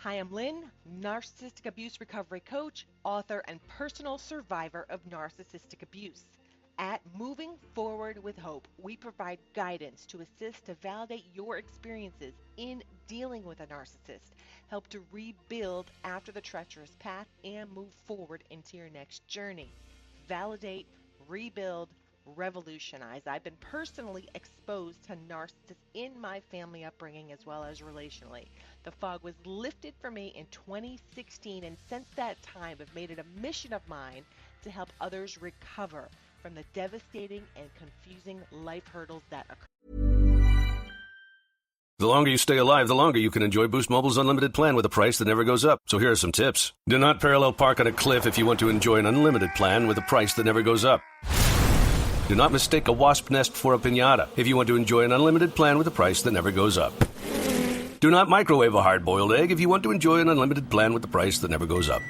Hi, I'm Lynn, Narcissistic Abuse Recovery Coach, author, and personal survivor of narcissistic abuse. At Moving Forward with Hope, we provide guidance to assist to validate your experiences in dealing with a narcissist, help to rebuild after the treacherous path, and move forward into your next journey. Validate, rebuild, revolutionize. I've been personally exposed to narcissists in my family upbringing as well as relationally. The fog was lifted for me in 2016, and since that time I've made it a mission of mine to help others recover from the devastating and confusing life hurdles that occur. The longer you stay alive, the longer you can enjoy Boost Mobile's unlimited plan with a price that never goes up. So here are some tips. Do not parallel park on a cliff if you want to enjoy an unlimited plan with a price that never goes up. Do not mistake a wasp nest for a piñata if you want to enjoy an unlimited plan with a price that never goes up. Do not microwave a hard-boiled egg if you want to enjoy an unlimited plan with the price that never goes up.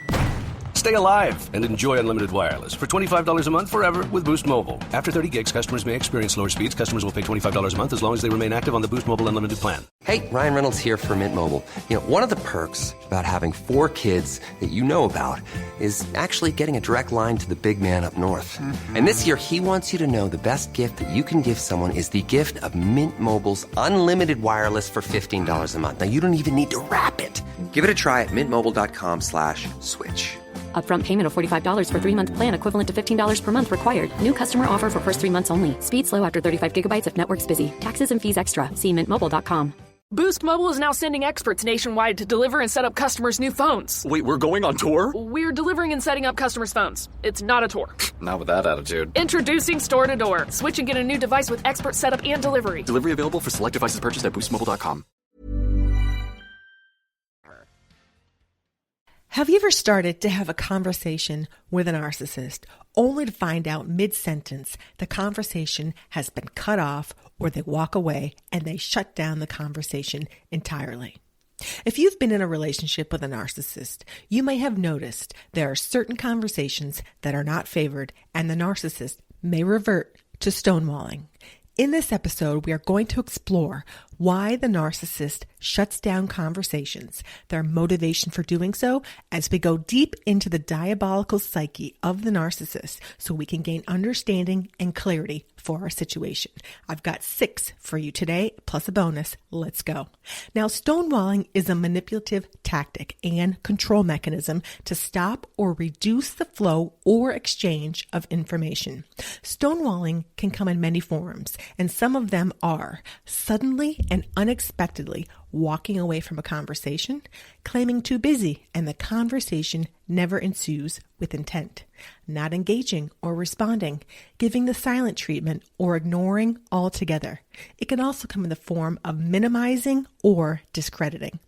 Stay alive and enjoy unlimited wireless for $25 a month forever with Boost Mobile. After 30 gigs, customers may experience lower speeds. Customers will pay $25 a month as long as they remain active on the Boost Mobile Unlimited plan. Hey, Ryan Reynolds here for Mint Mobile. You know, one of the perks about having 4 kids that you know about is actually getting a direct line to the big man up north. And this year, he wants you to know the best gift that you can give someone is the gift of Mint Mobile's unlimited wireless for $15 a month. Now, you don't even need to wrap it. Give it a try at mintmobile.com/switch. Upfront payment of $45 for 3-month plan equivalent to $15 per month required. New customer offer for first 3 months only. Speed slow after 35 gigabytes if network's busy. Taxes and fees extra. See mintmobile.com. Boost Mobile is now sending experts nationwide to deliver and set up customers' new phones. Wait, we're going on tour? We're delivering and setting up customers' phones. It's not a tour. Not with that attitude. Introducing Store to Door. Switch and get a new device with expert setup and delivery. Delivery available for select devices purchased at boostmobile.com. Have you ever started to have a conversation with a narcissist only to find out mid-sentence the conversation has been cut off, or they walk away and they shut down the conversation entirely? If you've been in a relationship with a narcissist, you may have noticed there are certain conversations that are not favored, and the narcissist may revert to stonewalling. In this episode, we are going to explore why the narcissist shuts down conversations, their motivation for doing so, as we go deep into the diabolical psyche of the narcissist so we can gain understanding and clarity for our situation. I've got 6 for you today, plus a bonus. Let's go. Now, stonewalling is a manipulative tactic and control mechanism to stop or reduce the flow or exchange of information. Stonewalling can come in many forms, and some of them are suddenly and unexpectedly walking away from a conversation, claiming too busy, and the conversation never ensues with intent, not engaging or responding, giving the silent treatment, or ignoring altogether. It can also come in the form of minimizing or discrediting.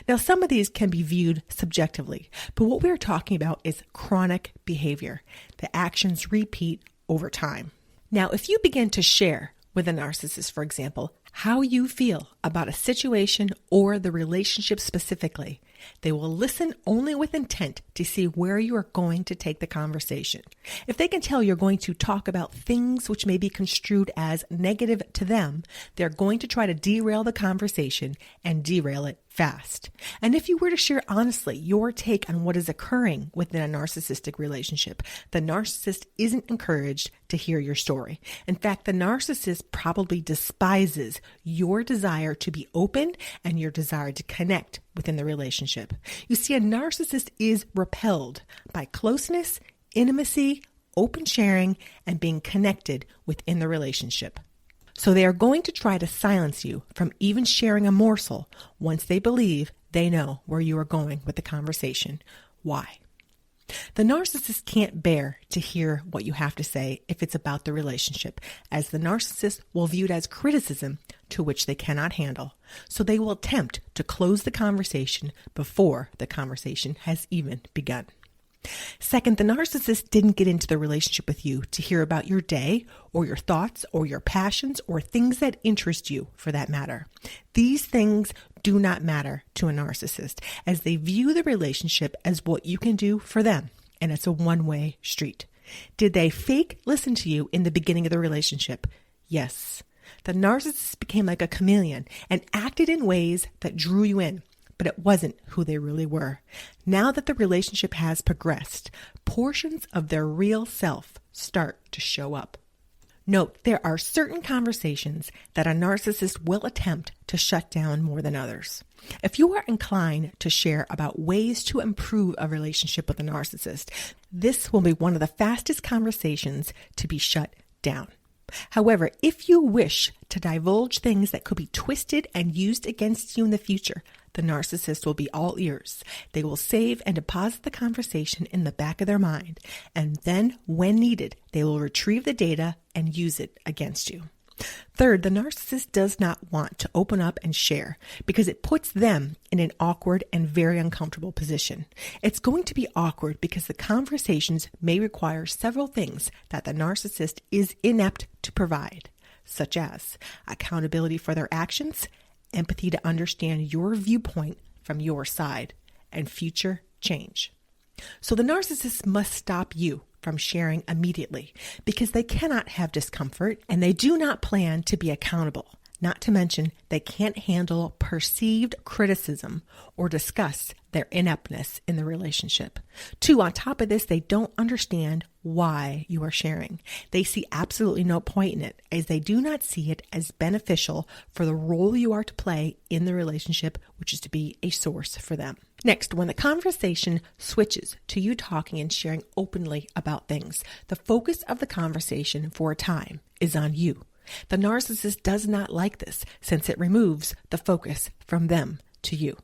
Now, some of these can be viewed subjectively, but what we're talking about is chronic behavior. The actions repeat over time. Now, if you begin to share with a narcissist, for example, how you feel about a situation or the relationship specifically, they will listen only with intent to see where you are going to take the conversation. If they can tell you're going to talk about things which may be construed as negative to them, they're going to try to derail the conversation and derail it fast. And if you were to share honestly your take on what is occurring within a narcissistic relationship, the narcissist isn't encouraged to hear your story. In fact, the narcissist probably despises your desire to be open and your desire to connect within the relationship. You see, a narcissist is repelled by closeness, intimacy, open sharing, and being connected within the relationship. So they are going to try to silence you from even sharing a morsel once they believe they know where you are going with the conversation. Why? The narcissist can't bear to hear what you have to say if it's about the relationship, as the narcissist will view it as criticism to which they cannot handle. So they will attempt to close the conversation before the conversation has even begun. Second, the narcissist didn't get into the relationship with you to hear about your day or your thoughts or your passions or things that interest you, for that matter. These things do not matter to a narcissist, as they view the relationship as what you can do for them, and it's a one-way street. Did they fake listen to you in the beginning of the relationship? Yes. The narcissist became like a chameleon and acted in ways that drew you in. but it wasn't who they really were. Now that the relationship has progressed, portions of their real self start to show up. Note, there are certain conversations that a narcissist will attempt to shut down more than others. If you are inclined to share about ways to improve a relationship with a narcissist, this will be one of the fastest conversations to be shut down. However, if you wish to divulge things that could be twisted and used against you in the future, the narcissist will be all ears. They will save and deposit the conversation in the back of their mind, and then, when needed, they will retrieve the data and use it against you. Third, the narcissist does not want to open up and share because it puts them in an awkward and very uncomfortable position. It's going to be awkward because the conversations may require several things that the narcissist is inept to provide, such as accountability for their actions, empathy to understand your viewpoint from your side, and future change. So the narcissist must stop you from sharing immediately because they cannot have discomfort and they do not plan to be accountable. Not to mention, they can't handle perceived criticism or discuss their ineptness in the relationship. 2, on top of this, they don't understand why you are sharing. They see absolutely no point in it, as they do not see it as beneficial for the role you are to play in the relationship, which is to be a source for them. Next, when the conversation switches to you talking and sharing openly about things, the focus of the conversation for a time is on you. The narcissist does not like this since it removes the focus from them to you.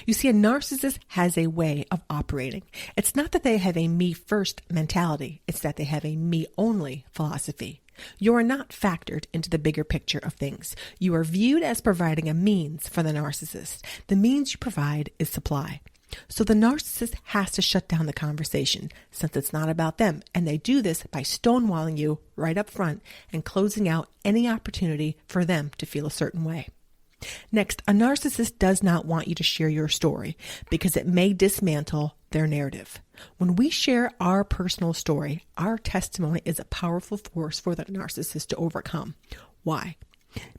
You see, a narcissist has a way of operating. It's not that they have a me-first mentality. It's that they have a me-only philosophy. You are not factored into the bigger picture of things. You are viewed as providing a means for the narcissist. The means you provide is supply. So the narcissist has to shut down the conversation since it's not about them. And they do this by stonewalling you right up front and closing out any opportunity for them to feel a certain way. Next, a narcissist does not want you to share your story because it may dismantle their narrative. When we share our personal story, our testimony is a powerful force for the narcissist to overcome. Why?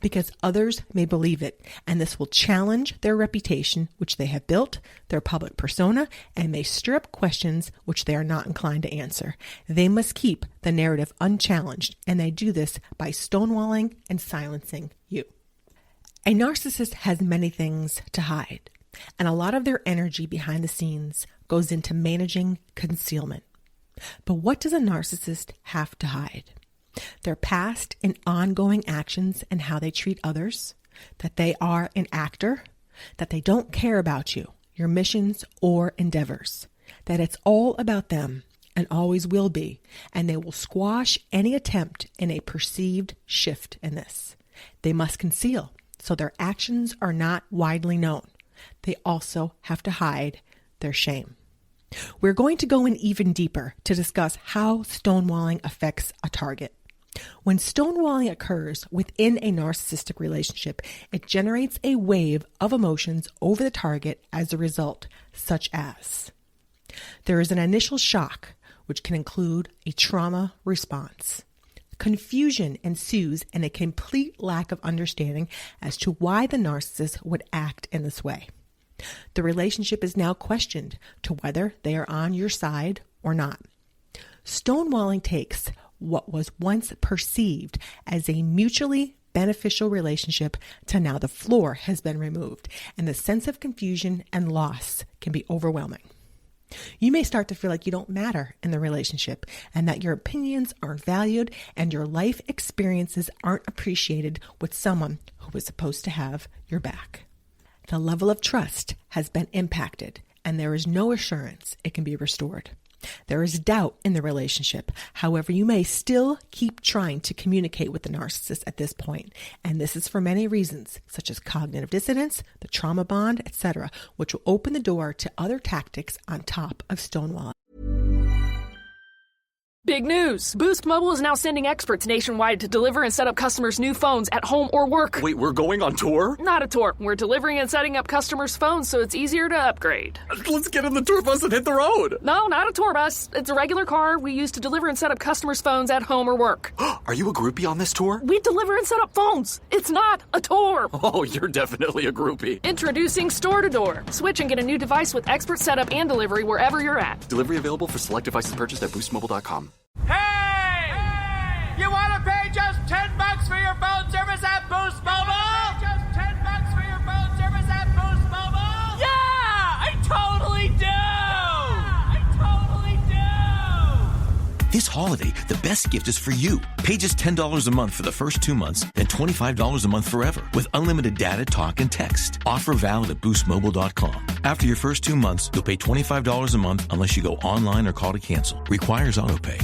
Because others may believe it, and this will challenge their reputation, which they have built, their public persona, and may stir up questions which they are not inclined to answer. They must keep the narrative unchallenged, and they do this by stonewalling and silencing you. A narcissist has many things to hide, and a lot of their energy behind the scenes goes into managing concealment. But what does a narcissist have to hide? Their past and ongoing actions and how they treat others, that they are an actor, that they don't care about you, your missions or endeavors, that it's all about them and always will be, and they will squash any attempt in a perceived shift in this. They must conceal, so their actions are not widely known. They also have to hide their shame. We're going to go in even deeper to discuss how stonewalling affects a target. When stonewalling occurs within a narcissistic relationship, it generates a wave of emotions over the target as a result, such as there is an initial shock, which can include a trauma response. Confusion ensues and a complete lack of understanding as to why the narcissist would act in this way. The relationship is now questioned to whether they are on your side or not. Stonewalling takes what was once perceived as a mutually beneficial relationship to now the floor has been removed, and the sense of confusion and loss can be overwhelming. You may start to feel like you don't matter in the relationship and that your opinions aren't valued and your life experiences aren't appreciated with someone who was supposed to have your back. The level of trust has been impacted and there is no assurance it can be restored. There is doubt in the relationship. However, you may still keep trying to communicate with the narcissist at this point, and this is for many reasons, such as cognitive dissonance, the trauma bond, etc., which will open the door to other tactics on top of stonewalling. Big news! Boost Mobile is now sending experts nationwide to deliver and set up customers' new phones at home or work. Wait, we're going on tour? Not a tour. We're delivering and setting up customers' phones so it's easier to upgrade. Let's get in the tour bus and hit the road. No, not a tour bus. It's a regular car we use to deliver and set up customers' phones at home or work. Are you a groupie on this tour? We deliver and set up phones. It's not a tour. Oh, you're definitely a groupie. Introducing Store to Door. Switch and get a new device with expert setup and delivery wherever you're at. Delivery available for select devices purchased at boostmobile.com. Hey! You want to pay just $10 for your phone service at Boost Mobile? Just $10 for your phone service at Boost Mobile? Yeah! I totally do! This holiday, the best gift is for you. Pay just $10 a month for the first 2 months, then $25 a month forever with unlimited data, talk, and text. Offer valid at boostmobile.com. After your first 2 months, you'll pay $25 a month unless you go online or call to cancel. Requires autopay.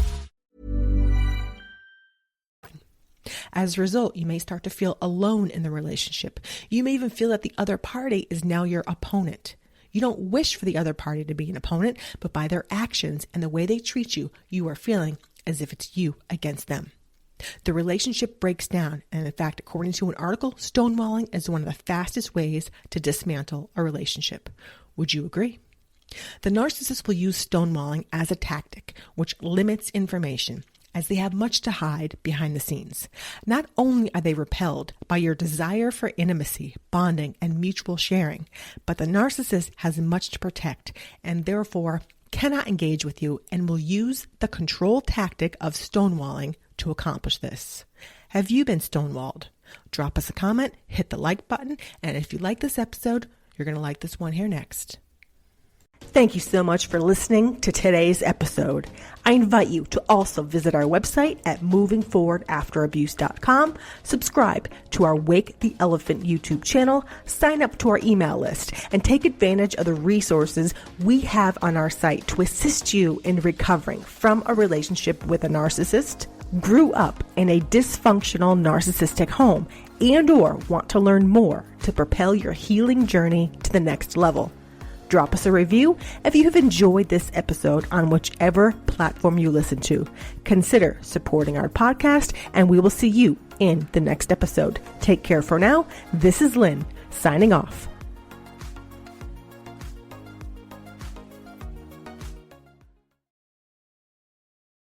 As a result, you may start to feel alone in the relationship. You may even feel that the other party is now your opponent. You don't wish for the other party to be an opponent, but by their actions and the way they treat you, you are feeling as if it's you against them. The relationship breaks down, and in fact, according to an article, stonewalling is one of the fastest ways to dismantle a relationship. Would you agree? The narcissist will use stonewalling as a tactic, which limits information, as they have much to hide behind the scenes. Not only are they repelled by your desire for intimacy, bonding, and mutual sharing, but the narcissist has much to protect and therefore cannot engage with you and will use the control tactic of stonewalling to accomplish this. Have you been stonewalled? Drop us a comment, hit the like button, and if you like this episode, you're going to like this one here next. Thank you so much for listening to today's episode. I invite you to also visit our website at movingforwardafterabuse.com, subscribe to our Wake the Elephant YouTube channel, sign up to our email list, and take advantage of the resources we have on our site to assist you in recovering from a relationship with a narcissist, grew up in a dysfunctional narcissistic home, and or want to learn more to propel your healing journey to the next level. Drop us a review if you have enjoyed this episode on whichever platform you listen to. Consider supporting our podcast, and we will see you in the next episode. Take care for now. This is Lynn, signing off.